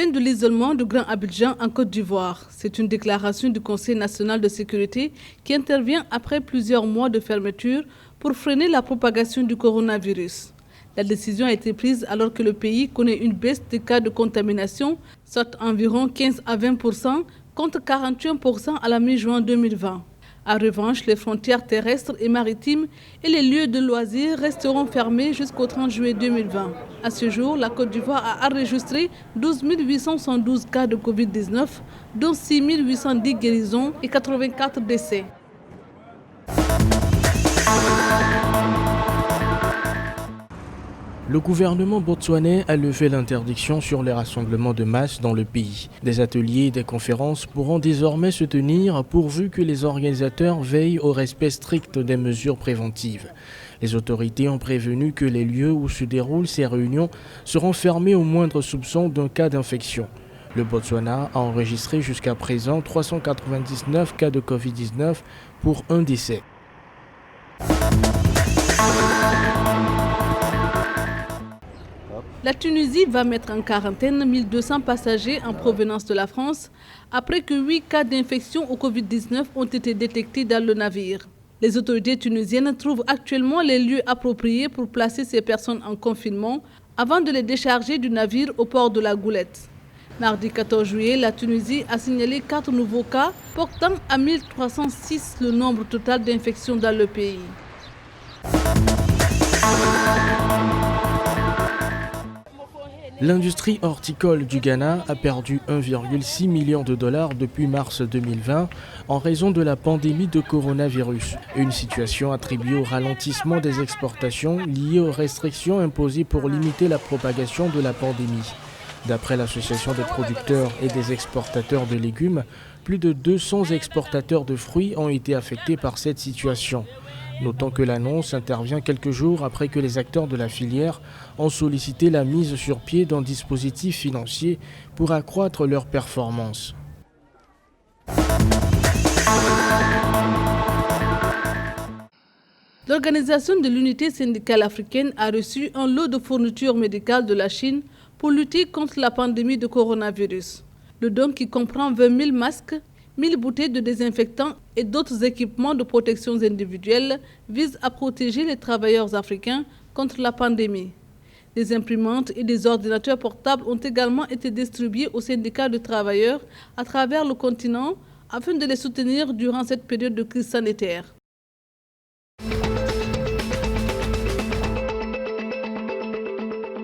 Fin de l'isolement du Grand Abidjan en Côte d'Ivoire. C'est une déclaration du Conseil national de sécurité qui intervient après plusieurs mois de fermeture pour freiner la propagation du coronavirus. La décision a été prise alors que le pays connaît une baisse des cas de contamination, soit environ 15 à 20%, contre 41% à la mi-juin 2020. En revanche, les frontières terrestres et maritimes et les lieux de loisirs resteront fermés jusqu'au 30 juillet 2020. À ce jour, la Côte d'Ivoire a enregistré 12 812 cas de Covid-19, dont 6 810 guérisons et 84 décès. Le gouvernement botswanais a levé l'interdiction sur les rassemblements de masse dans le pays. Des ateliers et des conférences pourront désormais se tenir pourvu que les organisateurs veillent au respect strict des mesures préventives. Les autorités ont prévenu que les lieux où se déroulent ces réunions seront fermés au moindre soupçon d'un cas d'infection. Le Botswana a enregistré jusqu'à présent 399 cas de Covid-19 pour un décès. La Tunisie va mettre en quarantaine 1200 passagers en provenance de la France après que 8 cas d'infection au Covid-19 ont été détectés dans le navire. Les autorités tunisiennes trouvent actuellement les lieux appropriés pour placer ces personnes en confinement avant de les décharger du navire au port de la Goulette. Mardi 14 juillet, la Tunisie a signalé 4 nouveaux cas, portant à 1306 le nombre total d'infections dans le pays. L'industrie horticole du Ghana a perdu 1,6 million de dollars depuis mars 2020 en raison de la pandémie de coronavirus. Une situation attribuée au ralentissement des exportations liées aux restrictions imposées pour limiter la propagation de la pandémie. D'après l'Association des producteurs et des exportateurs de légumes, plus de 200 exportateurs de fruits ont été affectés par cette situation. Notons que l'annonce intervient quelques jours après que les acteurs de la filière ont sollicité la mise sur pied d'un dispositif financier pour accroître leurs performances. L'Organisation de l'Unité syndicale africaine a reçu un lot de fournitures médicales de la Chine pour lutter contre la pandémie de coronavirus. Le don, qui comprend 20 000 masques, 1000 bouteilles de désinfectants et d'autres équipements de protection individuelle, vise à protéger les travailleurs africains contre la pandémie. Des imprimantes et des ordinateurs portables ont également été distribués aux syndicats de travailleurs à travers le continent afin de les soutenir durant cette période de crise sanitaire.